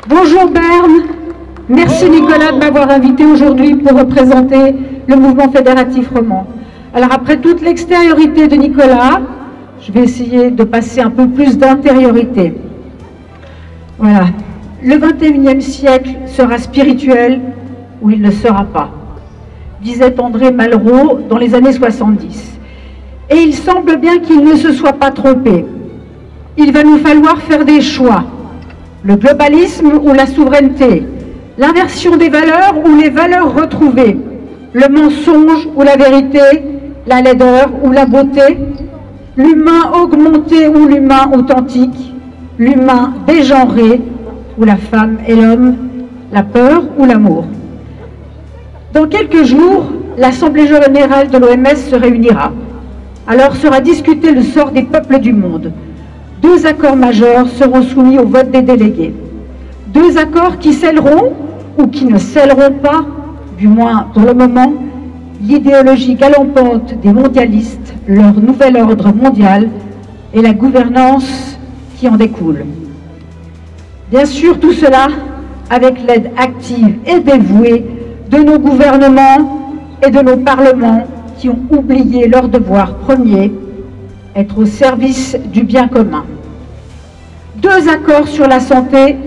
Bonjour Berne, merci Nicolas de m'avoir invité aujourd'hui pour représenter le mouvement fédératif roman. Alors après toute l'extériorité de Nicolas, je vais essayer de passer un peu plus d'intériorité. Voilà, le 21e siècle sera spirituel ou il ne sera pas, disait André Malraux dans les années 70. Et il semble bien qu'il ne se soit pas trompé. Il va nous falloir faire des choix. Le globalisme ou la souveraineté, l'inversion des valeurs ou les valeurs retrouvées, le mensonge ou la vérité, la laideur ou la beauté, l'humain augmenté ou l'humain authentique, l'humain dégenré ou la femme et l'homme, la peur ou l'amour. Dans quelques jours, l'Assemblée générale de l'OMS se réunira. Alors sera discuté le sort des peuples du monde. 2 accords majeurs seront soumis au vote des délégués. 2 accords qui scelleront, ou qui ne scelleront pas, du moins pour le moment, l'idéologie galopante des mondialistes, leur nouvel ordre mondial et la gouvernance qui en découle. Bien sûr, tout cela avec l'aide active et dévouée de nos gouvernements et de nos parlements qui ont oublié leur devoir premier, être au service du bien commun. 2 accords sur la santé,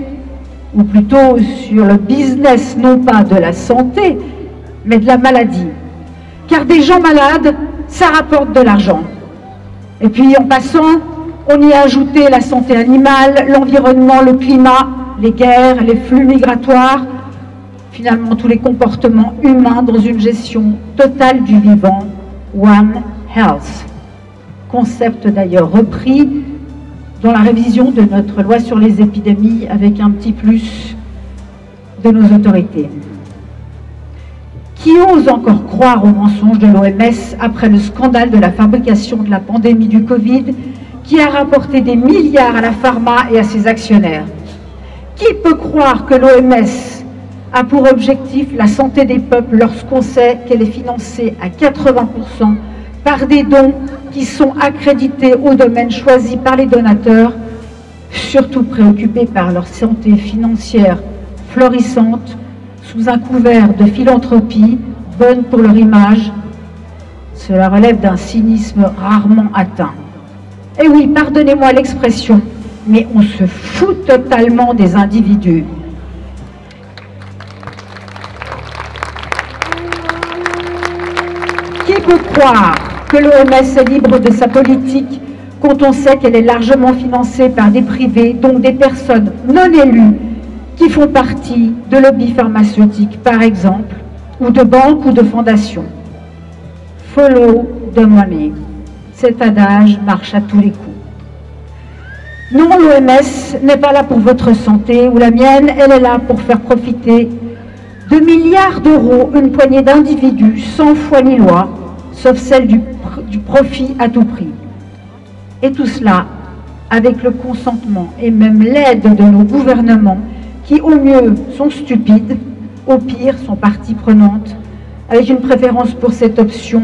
ou plutôt sur le business, non pas de la santé, mais de la maladie. Car des gens malades, ça rapporte de l'argent. Et puis en passant, on y a ajouté la santé animale, l'environnement, le climat, les guerres, les flux migratoires, finalement tous les comportements humains dans une gestion totale du vivant, One Health. Concept d'ailleurs repris dans la révision de notre loi sur les épidémies avec un petit plus de nos autorités. Qui ose encore croire aux mensonges de l'OMS après le scandale de la fabrication de la pandémie du Covid qui a rapporté des milliards à la pharma et à ses actionnaires? Qui peut croire que l'OMS a pour objectif la santé des peuples lorsqu'on sait qu'elle est financée à 80% par des dons qui sont accrédités au domaine choisi par les donateurs, surtout préoccupés par leur santé financière florissante, sous un couvert de philanthropie, bonne pour leur image? Cela relève d'un cynisme rarement atteint. Et oui, pardonnez-moi l'expression, mais on se fout totalement des individus. Qui peut croire que l'OMS est libre de sa politique quand on sait qu'elle est largement financée par des privés, donc des personnes non élues, qui font partie de lobbies pharmaceutiques, par exemple, ou de banques ou de fondations? Follow the money. Cet adage marche à tous les coups. Non, l'OMS n'est pas là pour votre santé ou la mienne, elle est là pour faire profiter de milliards d'euros une poignée d'individus sans foi ni loi, sauf celle du profit à tout prix. Et tout cela avec le consentement et même l'aide de nos gouvernements qui au mieux sont stupides, au pire sont partie prenante, avec une préférence pour cette option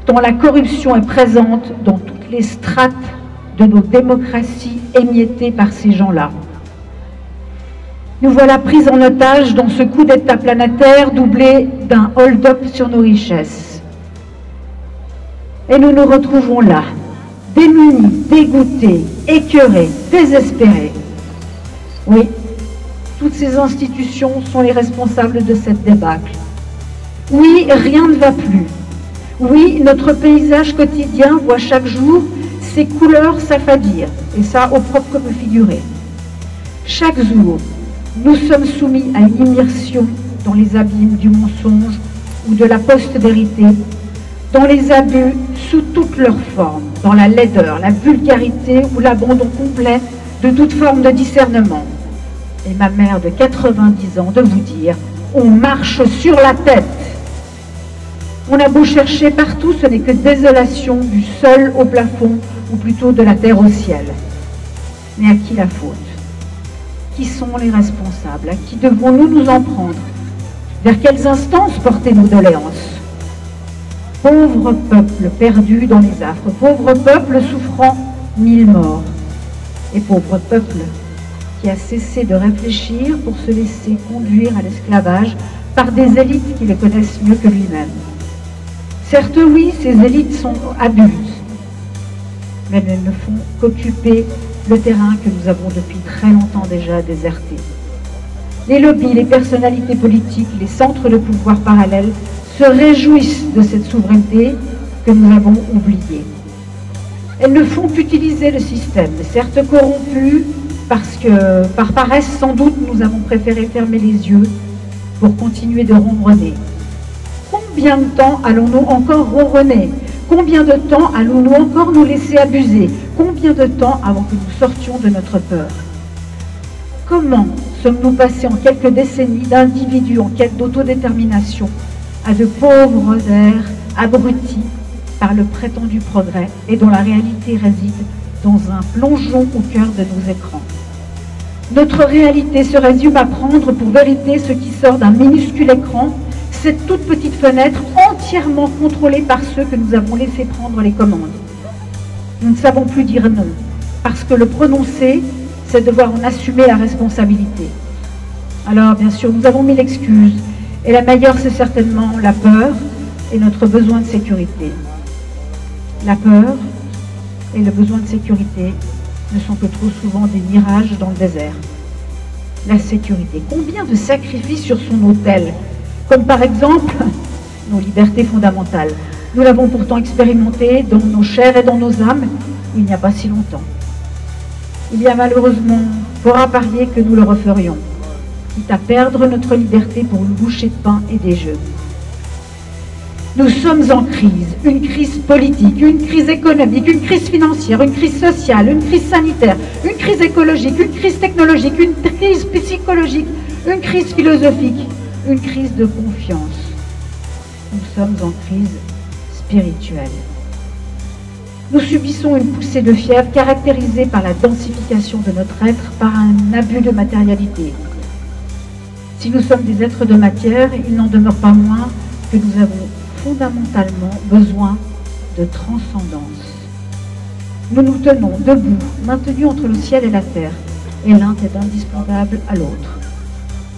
dont la corruption est présente dans toutes les strates de nos démocraties émiettées par ces gens-là. Nous voilà pris en otage dans ce coup d'État planétaire doublé d'un hold-up sur nos richesses. Et nous nous retrouvons là, démunis, dégoûtés, écœurés, désespérés. Oui, toutes ces institutions sont les responsables de cette débâcle. Oui, rien ne va plus. Oui, notre paysage quotidien voit chaque jour ses couleurs s'affadir, et ça au propre me figurer. Chaque jour, nous sommes soumis à une immersion dans les abîmes du mensonge ou de la post-vérité, dans les abus sous toutes leurs formes, dans la laideur, la vulgarité ou l'abandon complet de toute forme de discernement. Et ma mère de 90 ans de vous dire, on marche sur la tête. On a beau chercher partout, ce n'est que désolation du sol au plafond, ou plutôt de la terre au ciel. Mais à qui la faute? Qui sont les responsables? À qui devons-nous nous en prendre? Vers quelles instances porter nos doléances? Pauvre peuple perdu dans les affres, pauvre peuple souffrant 1000 morts, et pauvre peuple qui a cessé de réfléchir pour se laisser conduire à l'esclavage par des élites qui le connaissent mieux que lui-même. Certes, oui, ces élites abusent, mais elles ne font qu'occuper le terrain que nous avons depuis très longtemps déjà déserté. Les lobbies, les personnalités politiques, les centres de pouvoir parallèles se réjouissent de cette souveraineté que nous avons oubliée. Elles ne font qu'utiliser le système, certes corrompu, parce que, par paresse sans doute, nous avons préféré fermer les yeux pour continuer de ronronner. Combien de temps allons-nous encore ronronner? Combien de temps allons-nous encore nous laisser abuser? Combien de temps avant que nous sortions de notre peur? Comment sommes-nous passés en quelques décennies d'individus en quête d'autodétermination à de pauvres airs abrutis par le prétendu progrès et dont la réalité réside dans un plongeon au cœur de nos écrans? Notre réalité se résume à prendre pour vérité ce qui sort d'un minuscule écran, cette toute petite fenêtre entièrement contrôlée par ceux que nous avons laissé prendre les commandes. Nous ne savons plus dire non, parce que le prononcer, c'est devoir en assumer la responsabilité. Alors, bien sûr, nous avons mille excuses, et la meilleure, c'est certainement la peur et notre besoin de sécurité. La peur et le besoin de sécurité ne sont que trop souvent des mirages dans le désert. La sécurité. Combien de sacrifices sur son autel, comme par exemple nos libertés fondamentales. Nous l'avons pourtant expérimenté dans nos chairs et dans nos âmes il n'y a pas si longtemps. Il y a malheureusement fort à parier que nous le referions, quitte à perdre notre liberté pour une bouchée de pain et des jeux. Nous sommes en crise, une crise politique, une crise économique, une crise financière, une crise sociale, une crise sanitaire, une crise écologique, une crise technologique, une crise psychologique, une crise philosophique, une crise de confiance. Nous sommes en crise spirituelle. Nous subissons une poussée de fièvre caractérisée par la densification de notre être, par un abus de matérialité. Si nous sommes des êtres de matière, il n'en demeure pas moins que nous avons fondamentalement besoin de transcendance. Nous nous tenons debout, maintenus entre le ciel et la terre, et l'un est indispensable à l'autre.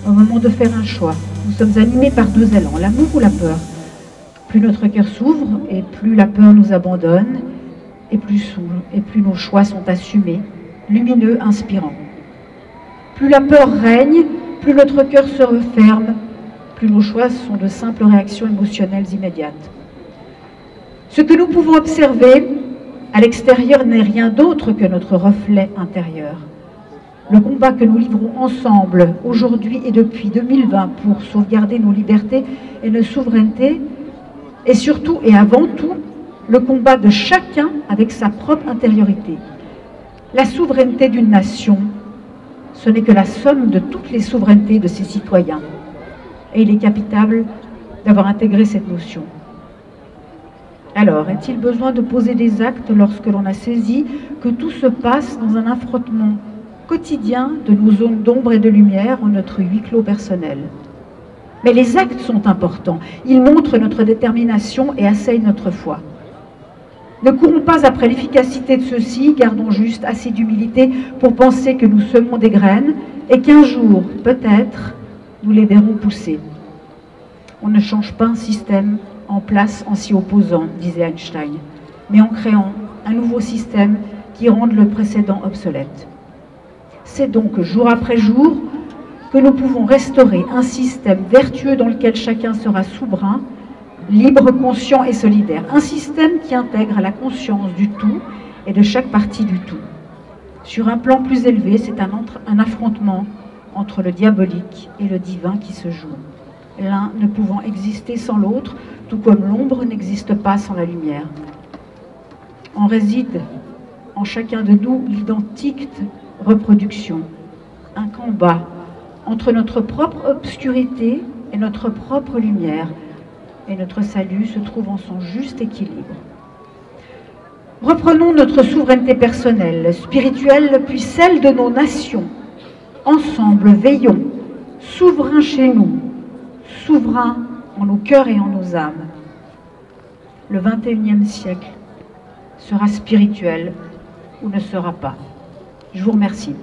Au moment de faire un choix, nous sommes animés par deux élans, l'amour ou la peur. Plus notre cœur s'ouvre, et plus la peur nous abandonne, et plus nos choix sont assumés, lumineux, inspirants. Plus la peur règne, plus notre cœur se referme, plus nos choix sont de simples réactions émotionnelles immédiates. Ce que nous pouvons observer à l'extérieur n'est rien d'autre que notre reflet intérieur. Le combat que nous livrons ensemble aujourd'hui et depuis 2020 pour sauvegarder nos libertés et nos souverainetés est surtout et avant tout le combat de chacun avec sa propre intériorité. La souveraineté d'une nation, ce n'est que la somme de toutes les souverainetés de ses citoyens. Et il est capital d'avoir intégré cette notion. Alors, est-il besoin de poser des actes lorsque l'on a saisi que tout se passe dans un affrontement quotidien de nos zones d'ombre et de lumière en notre huis clos personnel? Mais les actes sont importants. Ils montrent notre détermination et asseyent notre foi. Ne courons pas après l'efficacité de ceux-ci, gardons juste assez d'humilité pour penser que nous semons des graines et qu'un jour, peut-être, nous les verrons pousser. On ne change pas un système en place en s'y opposant, disait Einstein, mais en créant un nouveau système qui rende le précédent obsolète. C'est donc jour après jour que nous pouvons restaurer un système vertueux dans lequel chacun sera souverain, libre, conscient et solidaire. Un système qui intègre la conscience du tout et de chaque partie du tout. Sur un plan plus élevé, c'est un affrontement entre le diabolique et le divin qui se joue. L'un ne pouvant exister sans l'autre, tout comme l'ombre n'existe pas sans la lumière. On réside en chacun de nous l'identique reproduction, un combat entre notre propre obscurité et notre propre lumière, et notre salut se trouve en son juste équilibre. Reprenons notre souveraineté personnelle, spirituelle, puis celle de nos nations. Ensemble, veillons, souverains chez nous, souverains en nos cœurs et en nos âmes. Le 21e siècle sera spirituel ou ne sera pas. Je vous remercie.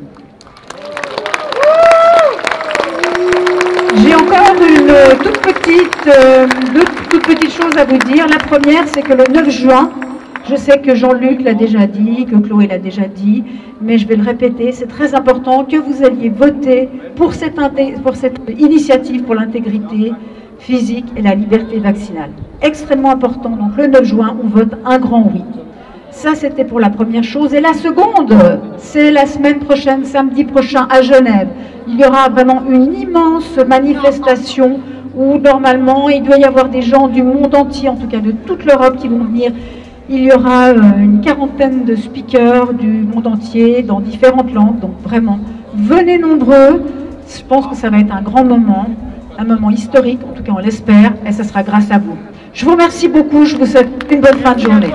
J'ai encore deux toutes petites choses à vous dire. La première, c'est que le 9 juin, je sais que Jean-Luc l'a déjà dit, que Chloé l'a déjà dit, mais je vais le répéter, c'est très important que vous alliez voter pour cette initiative pour l'intégrité physique et la liberté vaccinale. Extrêmement important, donc le 9 juin, on vote un grand oui. Ça, c'était pour la première chose. Et la seconde, c'est la semaine prochaine, samedi prochain, à Genève. Il y aura vraiment une immense manifestation où, normalement, il doit y avoir des gens du monde entier, en tout cas de toute l'Europe, qui vont venir. Il y aura une quarantaine de speakers du monde entier, dans différentes langues. Donc, vraiment, venez nombreux. Je pense que ça va être un grand moment, un moment historique, en tout cas, on l'espère, et ça sera grâce à vous. Je vous remercie beaucoup. Je vous souhaite une bonne fin de journée.